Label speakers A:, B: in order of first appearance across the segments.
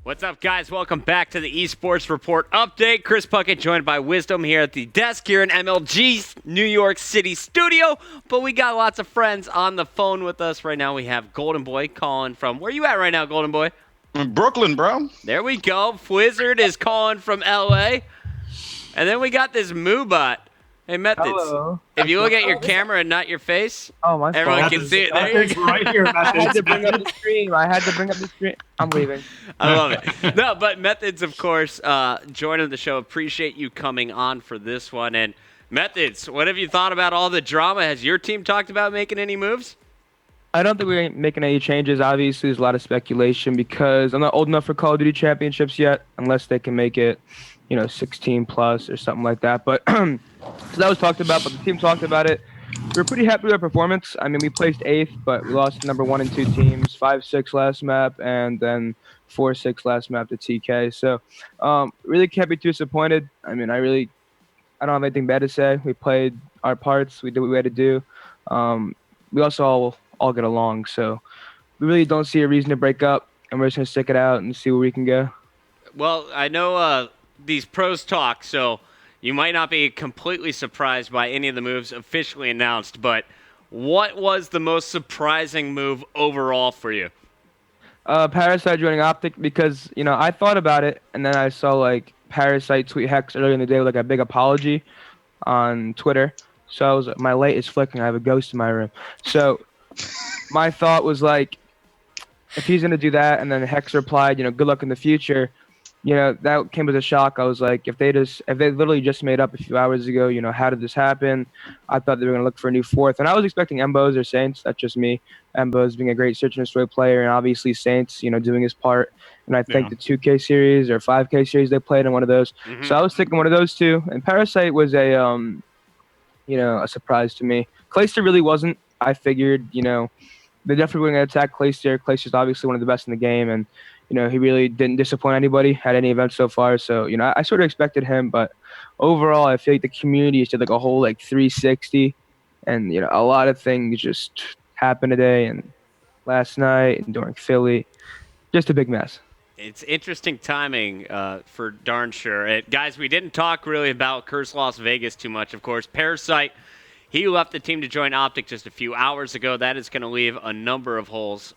A: What's up, guys? Welcome back to the Esports Report Update. Chris Puckett joined by Wisdom here at the desk here in MLG's New York City studio. But we got lots of friends on the phone with us right now. We have Golden Boy calling from... Where you at right now, Golden Boy?
B: Brooklyn, bro.
A: There we go. Fwizzard is calling from LA. And then we got this Moobot. Hey, Methods.
C: Hello.
A: If you look at your camera and not your face,
C: my
A: everyone
C: fault.
A: can see it. There you go.
D: Right here,
C: I had to bring up the stream. I'm leaving.
A: I love it. No, but Methods, of course, joining the show. Appreciate you coming on for this one. And Methods, what have you thought about all the drama? Has your team talked about making any moves?
C: I don't think we're making any changes. Obviously, there's a lot of speculation because I'm not old enough for COD Championships yet, unless they can make it, 16 plus or something like that. But so that was talked about, but the team talked about it. We were pretty happy with our performance. I mean, we placed 8th, but we lost to number 1 and 2 teams, 5-6 last map, and then 4-6 last map to TK. So really can't be too disappointed. I mean, I don't have anything bad to say. We played our parts. We did what we had to do. We also all get along, so we really don't see a reason to break up, and we're just going to stick it out and see where we can go.
A: Well, I know these pros talk, so you might not be completely surprised by any of the moves officially announced, but what was the most surprising move overall for you?
C: Parasite joining Optic because, I thought about it, and then I saw, Parasite tweet Hex earlier in the day with, a big apology on Twitter. So my light is flickering. I have a ghost in my room. So my thought was, if he's going to do that, and then Hex replied, good luck in the future, that came as a shock. I was like, if they literally just made up a few hours ago, how did this happen? I thought they were going to look for a new fourth. And I was expecting Embos or Saints. That's just me. Embos being a great search and destroy player, and obviously Saints, doing his part. And I think the 2K series or 5K series they played in one of those. Mm-hmm. So I was thinking one of those two. And Parasite was a surprise to me. Clayster really wasn't. I figured, they definitely were going to attack Clayster. Clayster's obviously one of the best in the game, and he really didn't disappoint anybody at any event so far. So, I sort of expected him, but overall, I feel like the community did a whole 360, and a lot of things just happened today and last night and during Philly. Just a big mess.
A: It's interesting timing for darn sure. Guys, we didn't talk really about Curse Las Vegas too much, of course. Parasite, he left the team to join Optic just a few hours ago. That is going to leave a number of holes.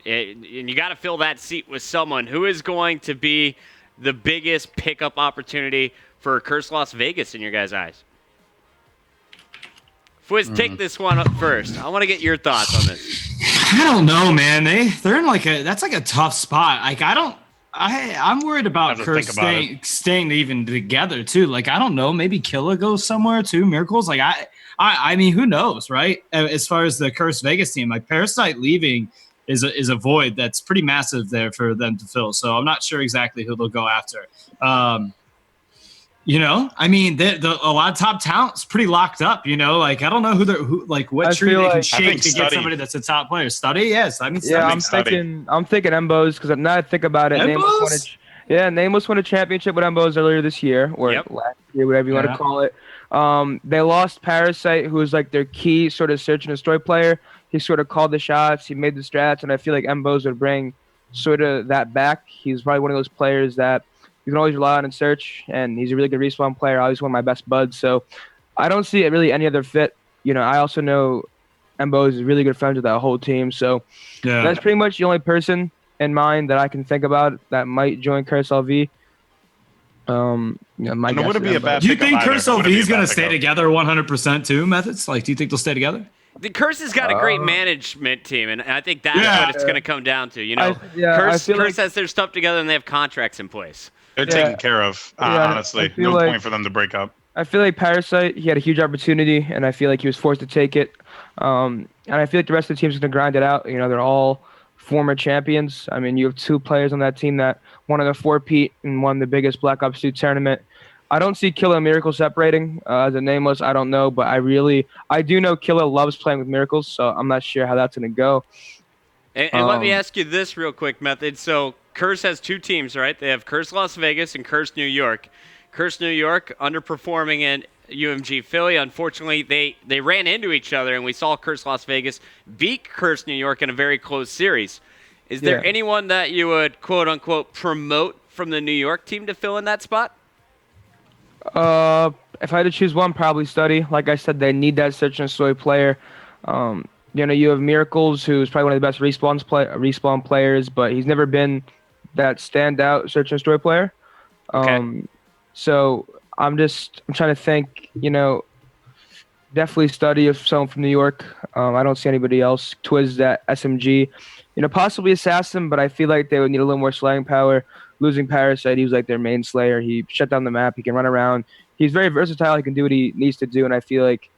A: And you got to fill that seat with someone. Who is going to be the biggest pickup opportunity for Curse Las Vegas in your guys' eyes? Fwiz, take this one up first. I want to get your thoughts on this.
D: I don't know, man. They're in that's a tough spot. I'm worried about Curse staying even together too. I don't know. Maybe Killa goes somewhere too. Miracles. I mean, who knows, right? As far as the Curse Vegas team, Parasite leaving is a void that's pretty massive there for them to fill. So I'm not sure exactly who they'll go after. I mean, a lot of top talent's pretty locked up. I don't know what tree they can shake to get somebody that's a top player. Study, yes. I mean,
C: yeah, I'm thinking Embos because now I think about it. Nameless won a championship with Embos earlier this year or last year, whatever you want to call it. They lost Parasite, who was their key sort of search and destroy player. He sort of called the shots. He made the strats, and I feel like Embos would bring sort of that back. He's probably one of those players that you can always rely on in search, and he's a really good respawn player. Always one of my best buds. So I don't see really any other fit. I also know Embos is really good friends with that whole team. So that's pretty much the only person in mind that I can think about that might join Curse LV.
B: Would it be a bad
D: do you think Curse LV is going to stay together 100% too, Methods? Do you think they'll stay together?
A: The Curse has got a great management team, and I think that's what it's going to come down to. Curse has their stuff together, and they have contracts in place.
B: They're taken care of, honestly. No point for them to break up.
C: I feel like Parasite, he had a huge opportunity, and I feel like he was forced to take it. And I feel like the rest of the team's going to grind it out. They're all former champions. I mean, you have 2 players on that team that won a 4-peat and won the biggest Black Ops 2 tournament. I don't see Killa and Miracle separating as a nameless. I don't know, but I do know Killa loves playing with Miracles, so I'm not sure how that's going to go.
A: And let me ask you this real quick, Method. So Curse has 2 teams, right? They have Curse Las Vegas and Curse New York. Curse New York underperforming in UMG Philly. Unfortunately, they ran into each other, and we saw Curse Las Vegas beat Curse New York in a very close series. Is there anyone that you would quote unquote promote from the New York team to fill in that spot?
C: If I had to choose one, probably Study. Like I said, they need that search and destroy player. You have Miracles, who's probably one of the best respawn players, but he's never been that standout search and destroy player.
A: Okay.
C: So I'm trying to think. Definitely Study of someone from New York. I don't see anybody else. Twiz at SMG. Possibly Assassin, but I feel like they would need a little more slaying power. Losing Parasite, he was like their main slayer. He shut down the map. He can run around. He's very versatile. He can do what he needs to do, and I feel like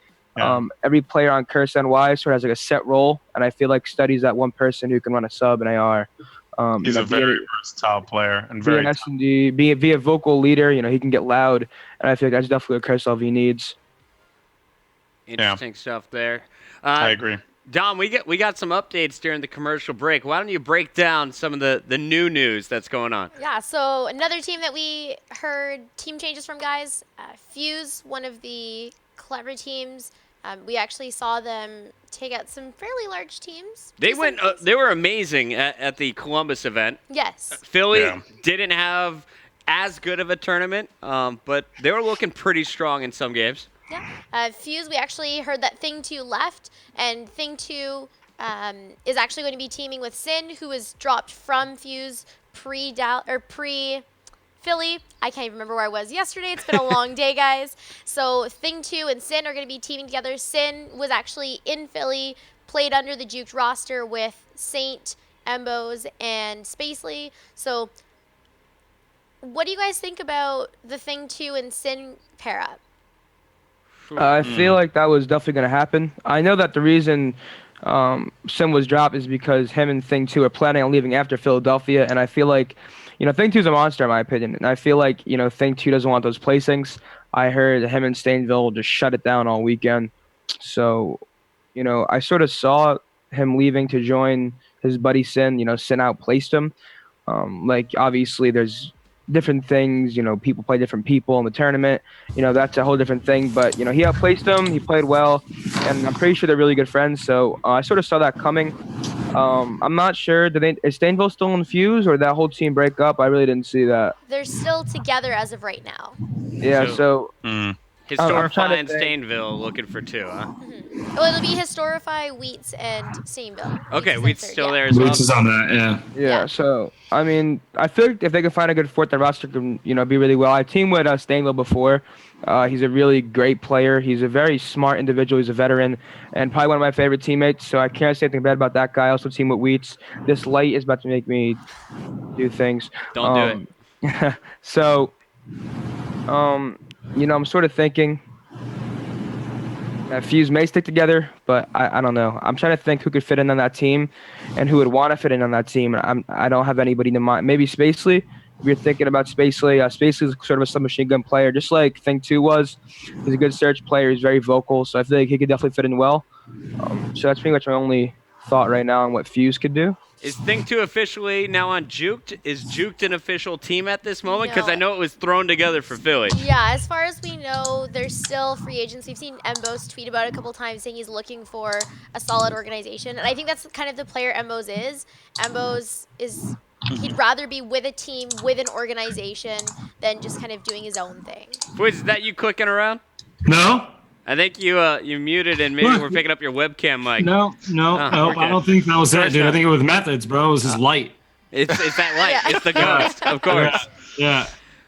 C: every player on Curse NY sort of has like a set role, and I feel like Study's that one person who can run a sub and AR.
B: He's a very versatile player and
C: be
B: very
C: an S&D, be a vocal leader. He can get loud, and I feel like that's definitely what Curse LV needs.
A: Interesting stuff there.
B: I agree.
A: Dom, we got some updates during the commercial break. Why don't you break down some of the new news that's going on?
E: Yeah, so another team that we heard team changes from, guys. FaZe, one of the clever teams. We actually saw them take out some fairly large teams.
A: They were amazing at the Columbus event.
E: Yes.
A: Philly didn't have as good of a tournament, but they were looking pretty strong in some games.
E: Yeah. FaZe, we actually heard that Thing2 left, and Thing2 is actually going to be teaming with Sin, who was dropped from FaZe pre-Philly. I can't even remember where I was yesterday. It's been a long day, guys. So Thing2 and Sin are going to be teaming together. Sin was actually in Philly, played under the Juked roster with Saint, Embos, and Spacely. So what do you guys think about the Thing2 and Sin pair-up?
C: I feel like that was definitely going to happen. I know that the reason Sim was dropped is because him and Thing2 are planning on leaving after Philadelphia, and I feel like, Thing2 is a monster in my opinion, and I feel like, Thing2 doesn't want those placings. I heard him and Stainville just shut it down all weekend. So, I sort of saw him leaving to join his buddy Sin. Sin outplaced him. Obviously there's different things, people play different people in the tournament, that's a whole different thing, but he outplaced him, he played well, and I'm pretty sure they're really good friends, so I sort of saw that coming. I'm not sure, is Stainville still in FaZe, or did that whole team break up? I really didn't see that.
E: They're still together as of right now.
C: Yeah, so
A: Historify and Stainville looking for two, huh?
E: Well, it'll be Historify, Wheats, and Stainville.
A: Okay, Wheats still there as well.
D: Wheats is on that,
C: yeah. So I feel like if they could find a good fourth, the roster can be really well. I teamed with Stainville before. He's a really great player. He's a very smart individual. He's a veteran and probably one of my favorite teammates. So I can't say anything bad about that guy. I also team with Wheats. This light is about to make me do things.
A: Don't do
C: it. So, I'm sort of thinking that FaZe may stick together, but I don't know. I'm trying to think who could fit in on that team and who would want to fit in on that team. I don't have anybody in mind. Maybe Spacely. If you're thinking about Spacely, Spacely is sort of a submachine gun player, just like Thing2 was. He's a good search player. He's very vocal, so I feel like he could definitely fit in well. So that's pretty much my only thought right now on what FaZe could do.
A: Is Thing2 officially now on Juked? Is Juked an official team at this moment? Because
E: No.
A: I know it was thrown together for Philly.
E: Yeah, as far as we know, there's still free agents. We've seen Embos tweet about it a couple times, saying he's looking for a solid organization. And I think that's kind of the player Embos is. Embos is, he'd rather be with a team, with an organization, than just kind of doing his own thing.
A: Is that you clicking around?
D: No.
A: I think you muted and maybe we're picking up your webcam mic.
D: No,
A: okay.
D: I don't think that was it, dude. I think it was methods, bro. It was his light.
A: It's that light. Yeah. It's the ghost, of course.
D: Yeah.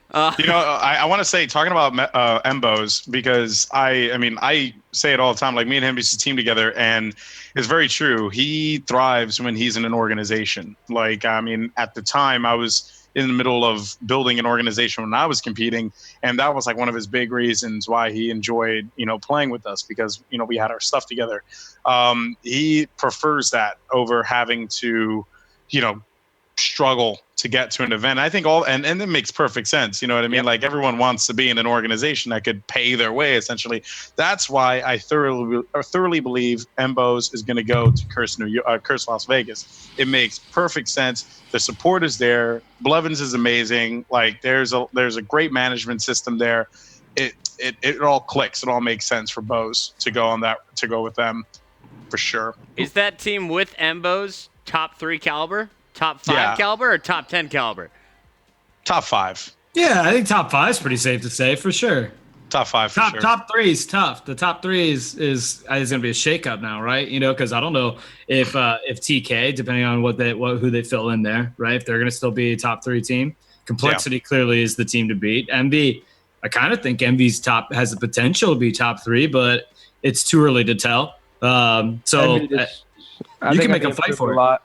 B: I want to say, talking about Embos, because I say it all the time, like me and him used to team together, and it's very true. He thrives when he's in an organization. At the time I was in the middle of building an organization when I was competing, and that was like one of his big reasons why he enjoyed, playing with us, because, we had our stuff together. He prefers that over having to, struggle to get to an event. I think and it makes perfect sense. You know what I mean? Yep. Like, everyone wants to be in an organization that could pay their way, essentially. That's why I thoroughly believe Embos is going to go to Curse Las Vegas. It makes perfect sense. The support is there. Blevins is amazing. Like, there's a great management system there. It all clicks. It all makes sense for Bose to go with them for sure.
A: Is that team with Embos top 3 caliber Top 5
B: Yeah.
A: caliber or top 10 caliber?
B: Top 5.
D: Yeah, I think top 5 is pretty safe to say for sure.
B: Top 5 for sure.
D: Top 3 is tough. The top 3 is going to be a shakeup now, right? You know, because I don't know if TK, depending on who they fill in there, right? If they're going to still be a top 3 team. Complexity clearly is the team to beat. MV, I kind of think MV's has the potential to be top 3, but it's too early to tell. You can make a fight for it.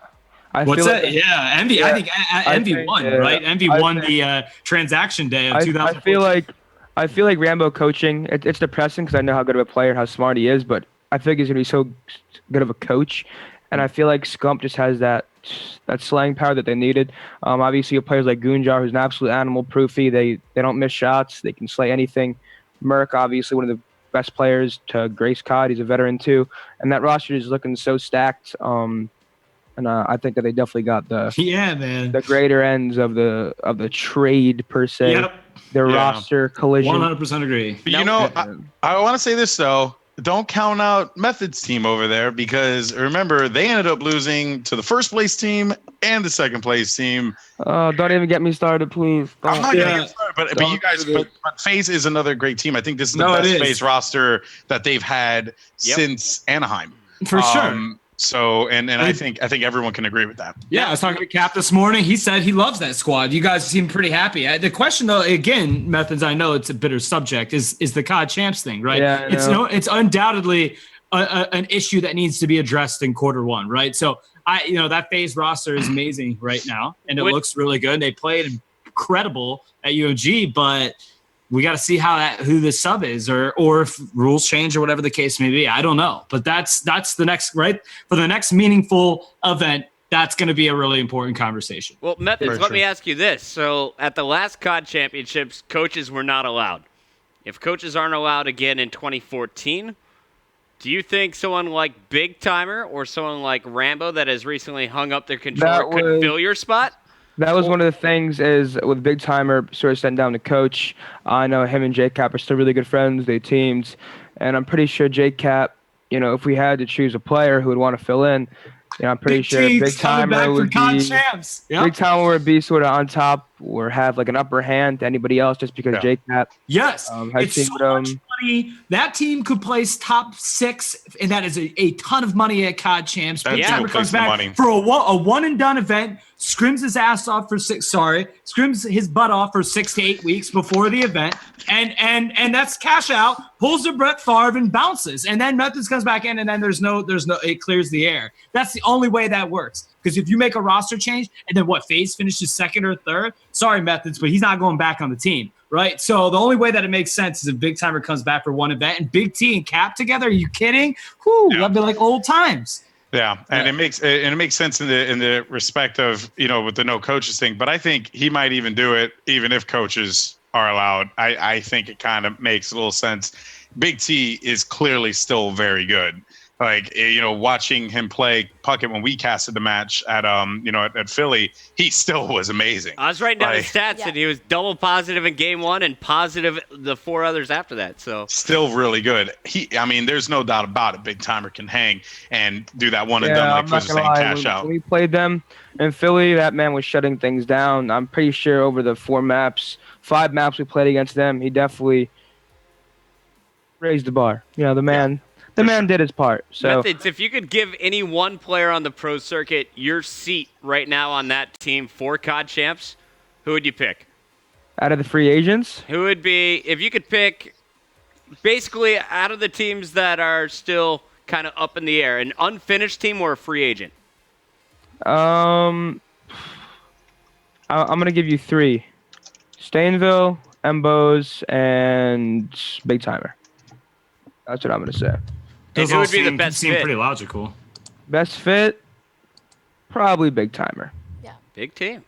D: What's that? Yeah, MV. Yeah, I think MV won, right? MV won the transaction day of 2014.
C: I feel like Rambo coaching. It's depressing because I know how good of a player and how smart he is, but I think he's gonna be so good of a coach, and I feel like Scump just has that slang power that they needed. Obviously, you have players like Goonjar, who's an absolute animal, Proofy. They don't miss shots. They can slay anything. Merc, obviously one of the best players to grace COD. He's a veteran too, and that roster is looking so stacked. And I think that they definitely got the greater ends of the trade per se.
D: Yep.
C: Their roster collision.
D: 100% agree.
B: But you know, I want to say this though. Don't count out Method's team over there because remember they ended up losing to the first place team and the second place team.
C: Don't even get me started, please.
B: I'm not gonna get started, but you guys, but FaZe is another great team. I think this is the best FaZe roster that they've had since Anaheim.
D: For sure.
B: So and I think everyone can agree with that.
D: Yeah, I was talking to Cap this morning. He said he loves that squad. You guys seem pretty happy. The question though, again, Methods, I know it's a bitter subject, is the COD Champs thing, right? Yeah, it's undoubtedly an issue that needs to be addressed in quarter 1, right? So that FaZe roster is amazing right now, and it looks really good. They played incredible at UMG, but we got to see who the sub is, or if rules change or whatever the case may be. I don't know, but that's the next, right? For the next meaningful event, that's going to be a really important conversation.
A: Well, Methods, let me ask you this. So at the last COD Championships, coaches were not allowed. If coaches aren't allowed again in 2014, do you think someone like Big Timer or someone like Rambo that has recently hung up their controller could fill your spot?
C: That was one of the things is with Big Timer sort of sitting down to coach. I know him and J-Cap are still really good friends. They teamed. And I'm pretty sure J-Cap, if we had to choose a player who would want to fill in, I'm pretty sure Big Timer would be Big Timer would be sort of on top or have like an upper hand to anybody else just because J-Cap.
D: Yes, it's so much money. That team could place top 6, and that is a ton of money at COD Champs. Big Timer comes back for a one and done event, scrims his ass off for scrims his butt off for 6 to 8 weeks before the event, and that's cash out, pulls the Brett Favre and bounces, and then Methods comes back in, and then there's no it clears the air. That's the only way that works. Because if you make a roster change and then FaZe finishes 2nd or 3rd, sorry Methods, but he's not going back on the team, right? So the only way that it makes sense is if Big Timer comes back for one event and Big T and Cap together. Are you kidding? That'd be like old times.
B: Yeah, and it makes sense in the respect of with the no coaches thing. But I think he might even do it even if coaches are allowed. I think it kind of makes a little sense. Big T is clearly still very good. Like, watching him play Puckett when we casted the match at Philly, he still was amazing.
A: I was writing down his stats, and he was double positive in game 1 and positive the 4 others after that. So still
B: really good. There's no doubt about it. Big Timer can hang and do that one and done like Fizz was saying, cash out.
C: When we played them in Philly, that man was shutting things down. I'm pretty sure over the 5 maps we played against them, he definitely raised the bar. The man. The man did his part. So
A: Methods, if you could give any one player on the pro circuit your seat right now on that team for COD Champs, who would you pick?
C: Out of the free agents?
A: Who would be, if you could pick, basically out of the teams that are still kind of up in the air, an unfinished team or a free agent?
C: I'm going to give you 3. Stainville, Embos, and Big Timer. That's what I'm going to say.
A: And who would be the best fit?
D: Pretty logical.
C: Best fit? Probably Big Timer.
E: Yeah.
A: Big team.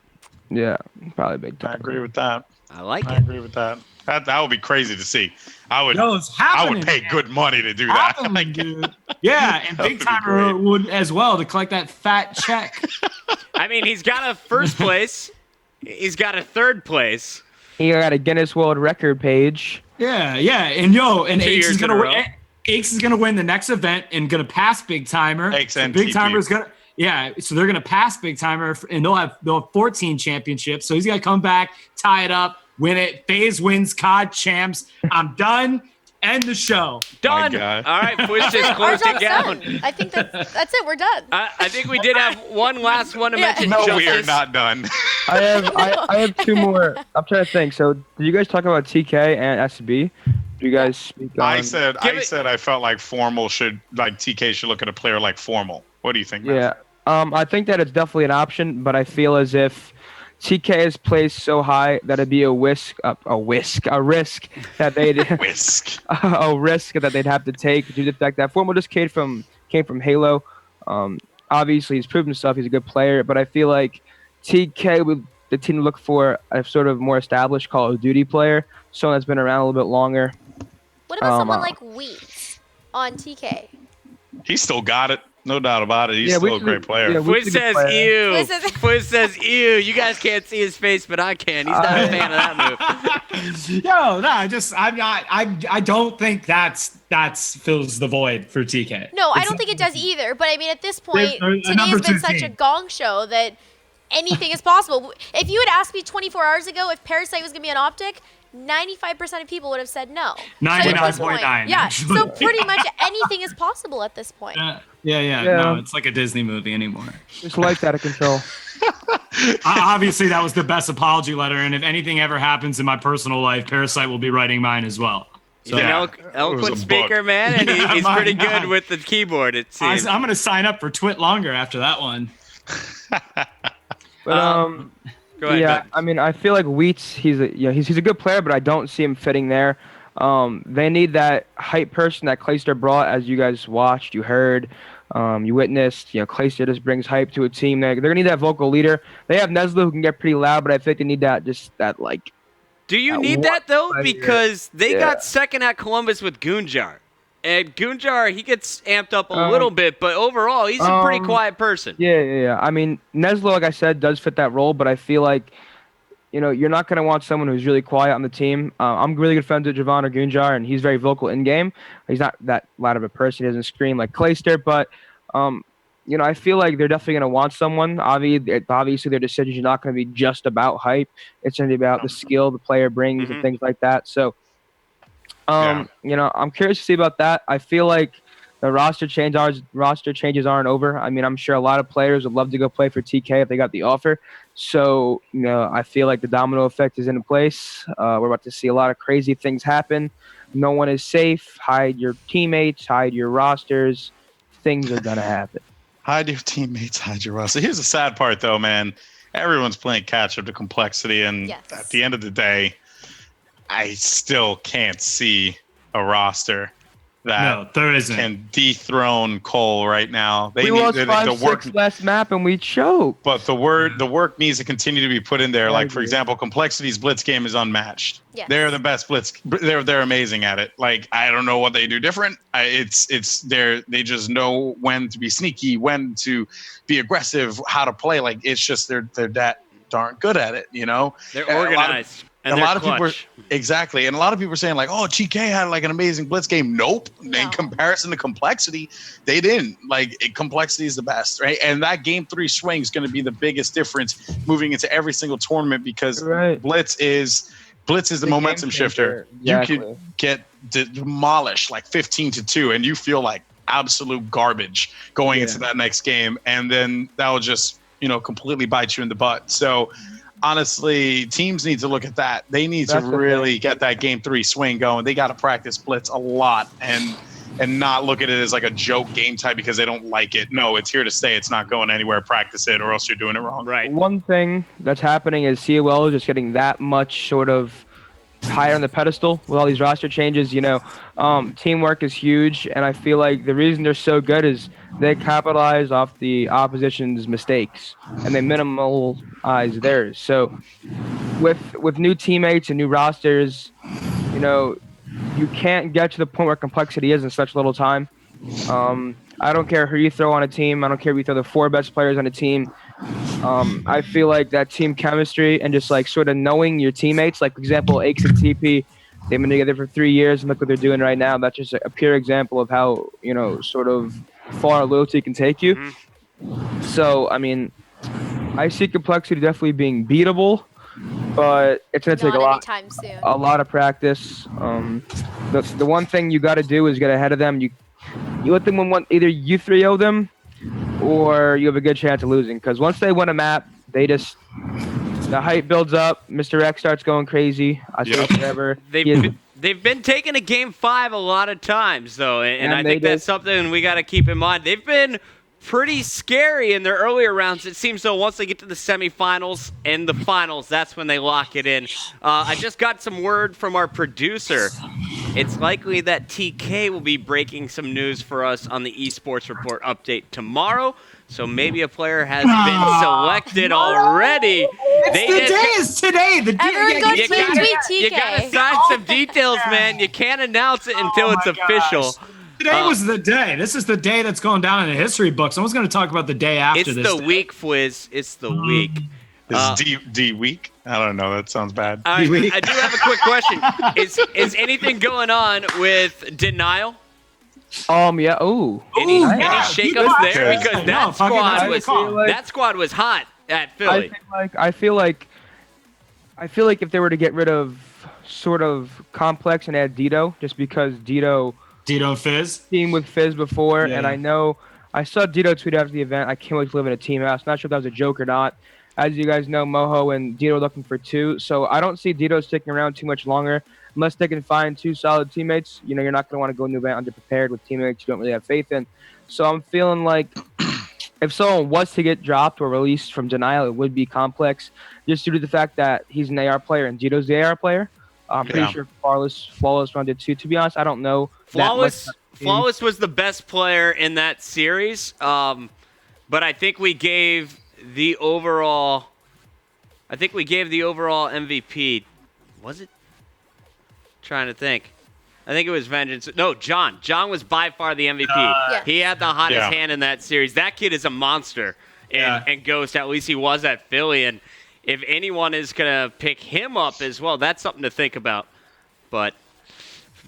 C: Yeah, probably Big Timer.
B: I agree with that.
A: I agree
B: with that. That would be crazy to see. I would pay good money to do that.
D: Dude. Yeah, and Big Timer would as well to collect that fat check.
A: He's got a first place. He's got a 3rd place.
C: He got a Guinness World Record page.
D: Yeah, and Aches is gonna win. Aches is gonna win the next event and gonna pass Big Timer.
B: Aches and
D: Big Timer's gonna Yeah, so they're gonna pass Big Timer, and they'll have 14 championships. So he's gonna come back, tie it up, win it. FaZe wins COD Champs. I'm done. End the show.
A: Done.
B: My God.
A: All right, Push just
E: Our
A: closed it
E: job's
A: down.
E: done. I think that's it. We're done.
A: I think we did have one last one to mention.
B: No, we are
A: Justice.
B: not done.
C: I have two more. I'm trying to think. So, did you guys talk about TK and SB? Do you guys speak on?
B: I said I felt like TK should look at a player like Formal. What do you think, Matt?
C: Yeah. I think that it's definitely an option, but I feel as if TK is placed so high that it'd be a risk that they'd
B: Whisk.
C: a risk that they'd have to take due to the fact that Formal just came from Halo. Obviously, he's proven himself. He's a good player, but I feel like TK would the team look for a sort of more established Call of Duty player, someone that's been around a little bit longer.
E: What about someone like Wheat on TK?
B: He still got it. No doubt about it. He's still a great player.
C: Yeah,
A: Fwiz says ew.
E: Fwiz says-
A: Fwiz says ew. You guys can't see his face, but I can. He's not a fan of that move.
D: I don't think that's fills the void for TK.
E: No, I don't think it does either. But I mean, at this point,
D: They're a
E: today's
D: number
E: been
D: two
E: such a
D: team.
E: gong show that anything is possible. If you had asked me 24 hours ago if Parasite was going to be an Optic, 95% of people would have said no. So at this point,
D: 99.9.
E: Yeah,
D: actually.
E: so pretty much anything is possible at this point.
D: Yeah. No, it's like a Disney movie anymore.
C: Just life's out of control.
D: Obviously, that was the best apology letter, and if anything ever happens in my personal life, Parasite will be writing mine as well.
A: He's an eloquent speaker, man, and he's
D: my
A: pretty
D: God.
A: good with the keyboard, it seems.
D: I'm going to sign up for Twit longer after that one.
C: But
A: Go ahead,
C: yeah,
A: Ben.
C: I mean, I feel like Wheats, he's a good player, but I don't see him fitting there. They need that hype person that Clayster brought, as you guys watched, you heard, you witnessed. Clayster just brings hype to a team. They're gonna need that vocal leader. They have Neslo who can get pretty loud, but I think they need that like.
A: Do you need
C: one
A: that, though?
C: player.
A: Because they
C: Yeah.
A: got second at Columbus with Goonjar. And Goonjar, he gets amped up a little bit, but overall, he's a pretty quiet person.
C: Yeah. I mean, Neslo, like I said, does fit that role, but I feel like, you're not going to want someone who's really quiet on the team. I'm really good friends with Javon or Goonjar, and he's very vocal in-game. He's not that loud of a person. He doesn't scream like Clayster, but, I feel like they're definitely going to want someone. Obviously, their decisions are not going to be just about hype. It's going to be about the skill the player brings and things like that. So, I'm curious to see about that. I feel like the roster changes aren't over. I mean, I'm sure a lot of players would love to go play for TK if they got the offer. So, I feel like the domino effect is in place. We're about to see a lot of crazy things happen. No one is safe. Hide your teammates. Hide your rosters. Things are going to happen.
B: Hide your teammates, hide your roster. Here's the sad part, though, man. Everyone's playing catch up to complexity, and
E: Yes.
B: at the end of the day, I still can't see a roster that
D: No, there isn't.
B: can dethrone Cole right now.
C: We lost 5-6 last map and we choked.
B: but the work needs to continue to be put in there.
C: I
B: Like, for
C: agree.
B: example, Complexity's blitz game is unmatched.
E: Yes.
B: They're the best blitz. They're amazing at it. Like, I don't know what they do different. They just know when to be sneaky, when to be aggressive, how to play. Like, it's just they're that darn good at it.
A: They're
B: And a lot of-
A: organized. And
B: a lot of
A: they're
B: people
A: clutch.
B: exactly, and a lot of people are saying like, "Oh, TK had like an amazing blitz game." Nope.
E: No.
B: In comparison to Complexity, they didn't. Complexity is the best, right? And that game 3 swing is going to be the biggest difference moving into every single tournament because
C: Right.
B: blitz is the momentum shifter.
C: Exactly.
B: You could get demolished like 15-2, and you feel like absolute garbage going into that next game, and then that will just completely bite you in the butt. So. Honestly, teams need to look at that. They need to really get that game 3 swing going. They got to practice blitz a lot and not look at it as like a joke game type because they don't like it. No, it's here to stay. It's not going anywhere. Practice it or else you're doing it wrong.
A: Right.
C: One thing that's happening is COL is just getting that much sort of higher on the pedestal with all these roster changes. Teamwork is huge, and I feel like the reason they're so good is they capitalize off the opposition's mistakes and they minimalize theirs. So with new teammates and new rosters, you can't get to the point where complexity is in such little time. I don't care who you throw on a team. I don't care if you throw the 4 best players on a team. I feel like that team chemistry and just like sort of knowing your teammates, like for example, Aches and TP, they've been together for 3 years and look what they're doing right now. That's just a pure example of how, sort of far loyalty can take you. So I mean, I see complexity definitely being beatable, but it's gonna take
E: Not anytime soon.
C: a lot of practice. The one thing you got to do is get ahead of them. You let them win one. Either you 3-0 them, or you have a good chance of losing. Because once they win a map, the hype builds up. Mr. X starts going crazy. I say forever.
A: They've been taking a game 5 a lot of times though, and I think that's something we got to keep in mind. They've been pretty scary in their earlier rounds. It seems though once they get to the semifinals and the finals, that's when they lock it in. I just got some word from our producer. It's likely that TK will be breaking some news for us on the Esports Report update tomorrow. So maybe a player has been selected already.
D: The day is today.
E: Everyone go tweet TK.
A: You gotta sign some details, man. You can't announce it until it's official.
D: Today was the day. This is the day that's going down in the history books. Someone's going to talk about the day after this.
A: It's the week, Fwiz. It's the week.
B: Is D week? I don't know. That sounds bad.
A: I do have a quick question. Is anything going on with Denial?
C: Yeah.
A: Any shakeups there? Because that squad was hot at Philly.
C: I feel like if they were to get rid of sort of Complex and add Dito, just because Dito
D: and Fizz
C: team with Fizz before, and I know I saw Dito tweet after the event. I can't wait to live in a team house. Not sure if that was a joke or not. As you guys know, Moho and Dito are looking for 2, so I don't see Dito sticking around too much longer unless they can find 2 solid teammates. You know, you're not going to want to go into an event underprepared with teammates you don't really have faith in. So I'm feeling like if someone was to get dropped or released from Denial, it would be Complex, just due to the fact that he's an AR player and Dito's the AR player. I'm pretty sure Flawless rounded 2. To be honest, I don't know.
A: Flawless was the best player in that series, but I think we gave the overall MVP. Was it? Trying to think. I think it was Vengeance. No, John. John was by far the MVP.
E: Yes.
A: He had the hottest hand in that series. That kid is a monster. And Ghost, at least he was at Philly. And if anyone is going to pick him up as well, that's something to think about. But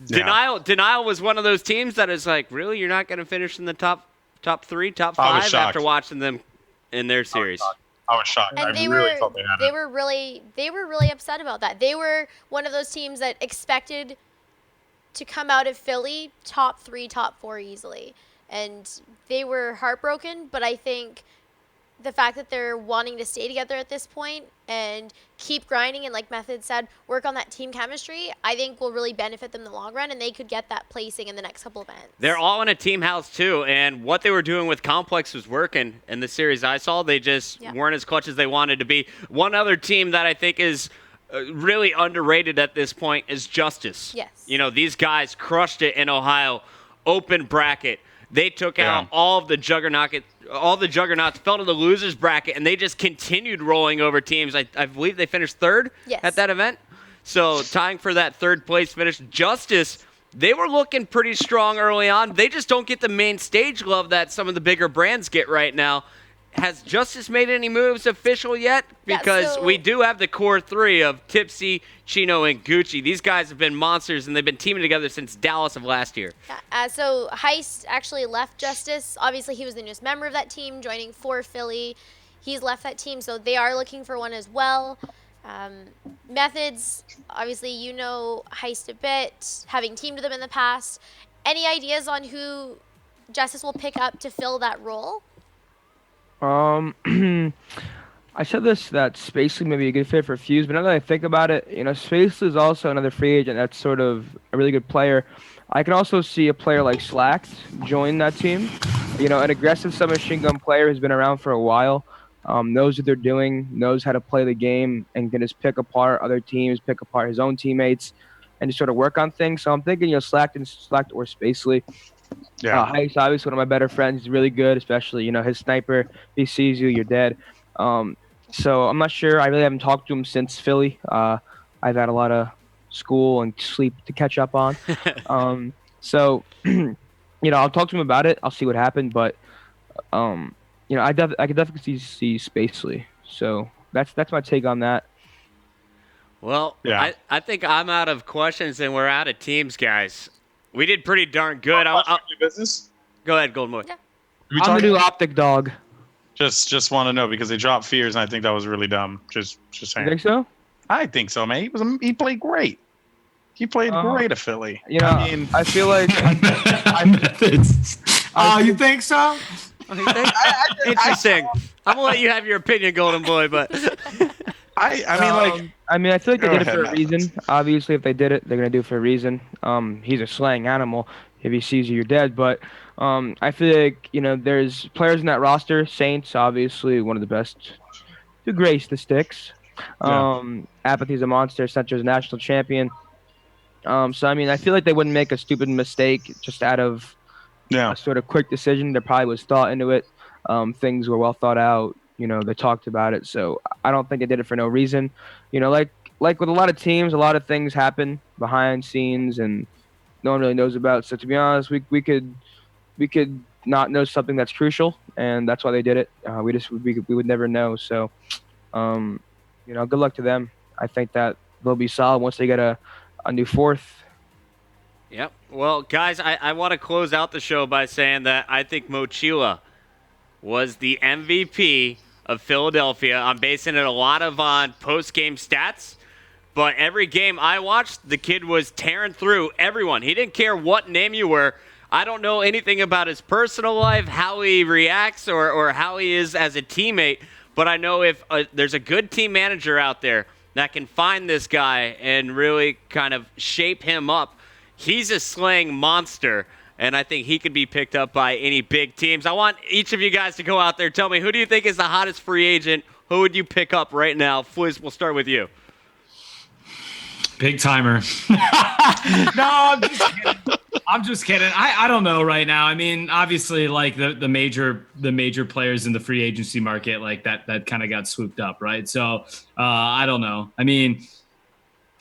A: Denial was one of those teams that is like, really? You're not going to finish in the top 3, top 5 after watching them in their series?
B: I was shocked.
E: And
B: I really thought they had it.
E: They were really upset about that. They were one of those teams that expected to come out of Philly top 3, top 4 easily. And they were heartbroken, but I think the fact that they're wanting to stay together at this point and keep grinding and, like Method said, work on that team chemistry, I think will really benefit them in the long run, and they could get that placing in the next couple events.
A: They're all in a team house too, and what they were doing with Complex was working. In the series I saw, they just weren't as clutch as they wanted to be. One other team that I think is really underrated at this point is Justice.
E: Yes.
A: You know, these guys crushed it in Ohio, open bracket. They took out all the juggernauts, fell to the losers bracket, and they just continued rolling over teams. I believe they finished 3rd at that event. So tying for that 3rd place finish. Justice, they were looking pretty strong early on. They just don't get the main stage love that some of the bigger brands get right now. Has Justice made any moves official yet? Because we do have the core 3 of Tipsy, Chino, and Gucci. These guys have been monsters, and they've been teaming together since Dallas of last year.
E: So Heist actually left Justice. Obviously, he was the newest member of that team, joining for Philly. He's left that team, so they are looking for one as well. Methods, obviously, you know Heist a bit, having teamed with him in the past. Any ideas on who Justice will pick up to fill that role?
C: I said that Spacely may be a good fit for Fuse, but now that I think about it, you know, Spacely is also another free agent that's sort of a really good player. I can also see a player like Slacked join that team. You know, an aggressive submachine gun player who's been around for a while, knows what they're doing, knows how to play the game, and can just pick apart other teams, pick apart his own teammates, and just sort of work on things. So I'm thinking, you know, Slacked or Spacely. Heist, obviously one of my better friends. He's really good, especially, you know, his sniper. If he sees you, you're dead. So I'm not sure. I really haven't talked to him since Philly. I've had a lot of school and sleep to catch up on. So, you know, I'll talk to him about it. I'll see what happened. But, you know, I could definitely see Spacely. So that's my take on that.
A: Well, I think I'm out of questions and we're out of teams, guys. We did pretty darn good.
B: Business?
A: Go ahead, Golden Boy.
E: Yeah.
C: I'm the new Optic dog.
B: Just want to know because they dropped Fears, and I think that was really dumb. Just
C: You
B: saying.
C: think so?
B: I think so, man. He played great. He played great at Philly.
C: You know,
B: I mean,
C: I feel like
D: Methods. Oh, you think so?
A: Interesting. I'm gonna let you have your opinion, Golden Boy, but
C: I feel like they
B: Go
C: did it for
B: ahead,
C: a reason. Obviously, if they did it, they're gonna do it for a reason. He's a slaying animal. If he sees you, you're dead. But I feel like there's players in that roster. Saints, obviously, one of the best to grace the sticks. Apathy's a monster. Center's a national champion. So I feel like they wouldn't make a stupid mistake just out of a sort of quick decision. There probably was thought into it. Things were well thought out. They talked about it. So I don't think they did it for no reason. Like with a lot of teams, a lot of things happen behind scenes and no one really knows about. So to be honest, we could not know something that's crucial, and that's why they did it. We would never know. So good luck to them. I think that they'll be solid once they get a new fourth.
A: Yep. Well, guys, I want to close out the show by saying that I think Mochila was the MVP of Philadelphia. I'm basing it a lot on post-game stats, but every game I watched, the kid was tearing through everyone. He didn't care what name you were. I don't know anything about his personal life, how he reacts, or how he is as a teammate, but I know if there's a good team manager out there that can find this guy and really kind of shape him up, he's a slaying monster, and I think he could be picked up by any big teams. I want each of you guys to go out there. Tell me, who do you think is the hottest free agent? Who would you pick up right now? Fliz, we'll start with you.
D: Big timer. No, I'm just kidding. I don't know right now. I mean, obviously, like the major players in the free agency market, like that kind of got swooped up, right? So I don't know. I mean,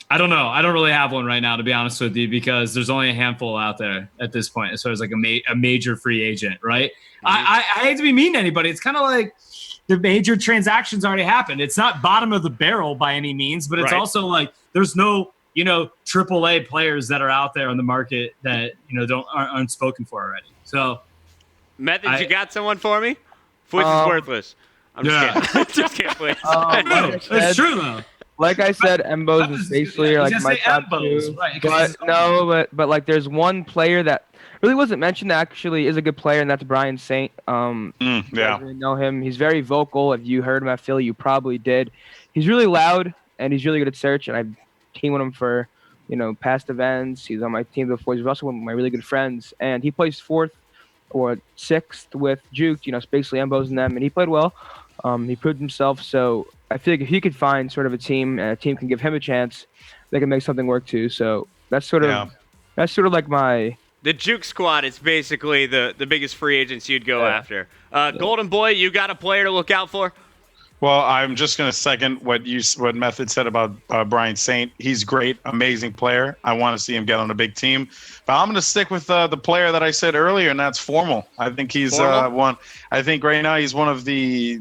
D: I don't know. I don't really have one right now, to be honest with you, because there's only a handful out there at this point as far as like a major free agent, right? Mm-hmm. I hate to be mean to anybody. It's kind of like the major transactions already happened. It's not bottom of the barrel by any means, but it's also like there's no AAA players that are out there on the market that aren't spoken for already. So,
A: Methods, you got someone for me? Fliz is worthless. I'm just kidding. Just kidding, Fliz.
D: It's true though.
C: Like I said, Mbos is basically like my top two. Right, but like there's one player that really wasn't mentioned that actually is a good player, and that's Brian Saint. You guys really know him. He's very vocal. If you heard him at Philly, you probably did. He's really loud and he's really good at search, and I've teamed with him for past events. He's on my team before. He's also one of my really good friends, and he plays 4th or 6th with Juked. It's basically Mbos and them, and he played well. He proved himself, so I feel like if he could find sort of a team and a team can give him a chance, they can make something work too. So that's sort of like my
A: the Juke squad is basically the biggest free agents you'd go after. Golden Boy, you got a player to look out for?
B: Well, I'm just going to second what Method said about Brian Saint. He's great, amazing player. I want to see him get on a big team. But I'm going to stick with the player that I said earlier, and that's Formal. I think he's one. I think right now he's one of the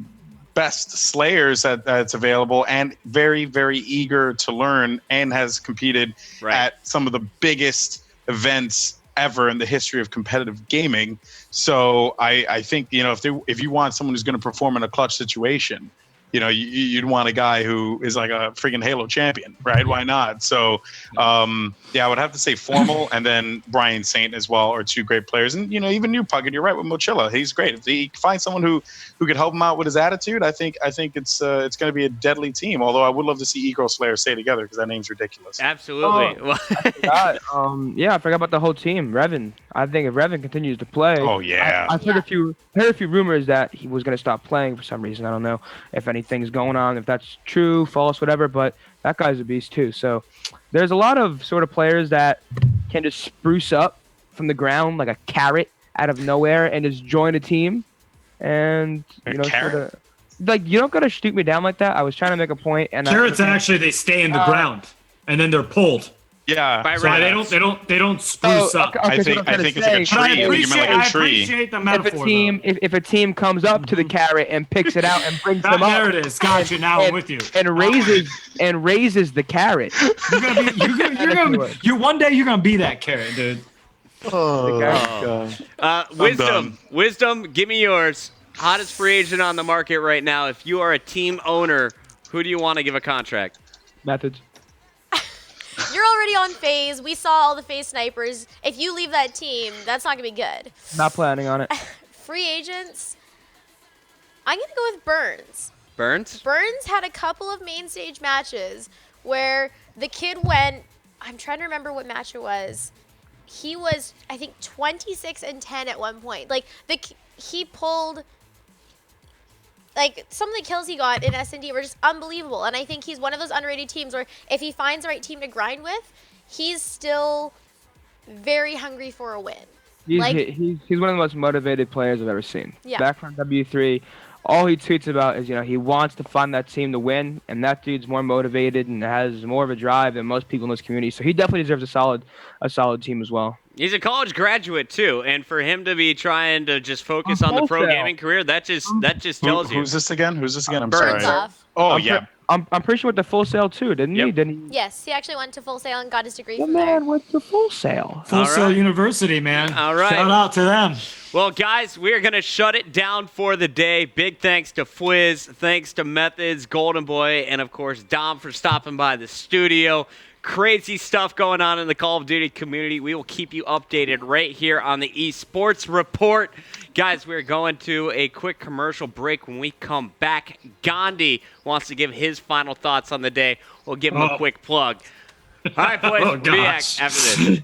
B: best slayers that's available, and very, very eager to learn, and has competed at some of the biggest events ever in the history of competitive gaming. So I think if you want someone who's going to perform in a clutch situation, you'd want a guy who is like a freaking Halo champion, right? Why not? So, I would have to say Formal and then Brian Saint as well are two great players. And, even you, Puckett, you're right with Mochila. He's great. If he finds someone who could help him out with his attitude, I think it's going to be a deadly team. Although I would love to see Eco Slayer stay together because that name's ridiculous.
A: Absolutely.
C: I forgot. I forgot about the whole team. Revan. I think if Revan continues to play, I've heard a few rumors that he was going to stop playing for some reason. I don't know if anything's going on, if that's true, false, whatever. But that guy's a beast too. So there's a lot of sort of players that can just spruce up from the ground like a carrot out of nowhere and just join a team. And sort of, like, you don't gotta shoot me down like that. I was trying to make a point, and
D: carrots actually they stay in the ground and then they're pulled.
B: Yeah,
D: so they don't spruce up.
B: I think it's like a tree.
D: I appreciate the metaphor.
C: If a team comes up to the carrot and picks it out and brings them up,
D: there it is. Gotcha. Now I'm with you.
C: And raises the carrot.
D: One day you're gonna be that carrot, dude.
A: Wisdom, give me yours. hottest free agent on the market right now. If you are a team owner, who do you want to give a contract?
C: Methods.
E: You're already on FaZe. We saw all the FaZe snipers. If you leave that team, that's not going to be good.
C: Not planning on it.
E: Free agents, I'm going to go with Burns.
A: Burns?
E: Burns had a couple of main stage matches where the kid went, I'm trying to remember what match it was. He was, I think, 26-10 at one point. Like, he pulled, like, some of the kills he got in S&D were just unbelievable. And I think he's one of those underrated teams where if he finds the right team to grind with, he's still very hungry for a win.
C: He's one of the most motivated players I've ever seen.
E: Yeah.
C: Back from W3, all he tweets about is, he wants to find that team to win, and that dude's more motivated and has more of a drive than most people in this community. So he definitely deserves a solid team as well.
A: He's a college graduate too, and for him to be trying to just focus on the pro gaming career, that just tells you.
B: Who's this again? I'm
A: Burns.
B: sorry. Oh,
C: I'm pretty sure went to Full Sail too, didn't he?
A: Yep.
C: Didn't he?
E: Yes, he actually went to Full Sail and got his degree
C: The
E: from there.
C: man went to Full Sail.
D: Full Sail University, man.
A: All right.
D: Shout out to them.
A: Well, guys, we're going to shut it down for the day. Big thanks to Fwiz, thanks to Methods, Golden Boy, and, of course, Dom for stopping by the studio. Crazy stuff going on in the Call of Duty community. We will keep you updated right here on the Esports Report. Guys, we're going to a quick commercial break. When we come back, Gandhi wants to give his final thoughts on the day. We'll give him a quick plug. All right, boys, we'll be back after this.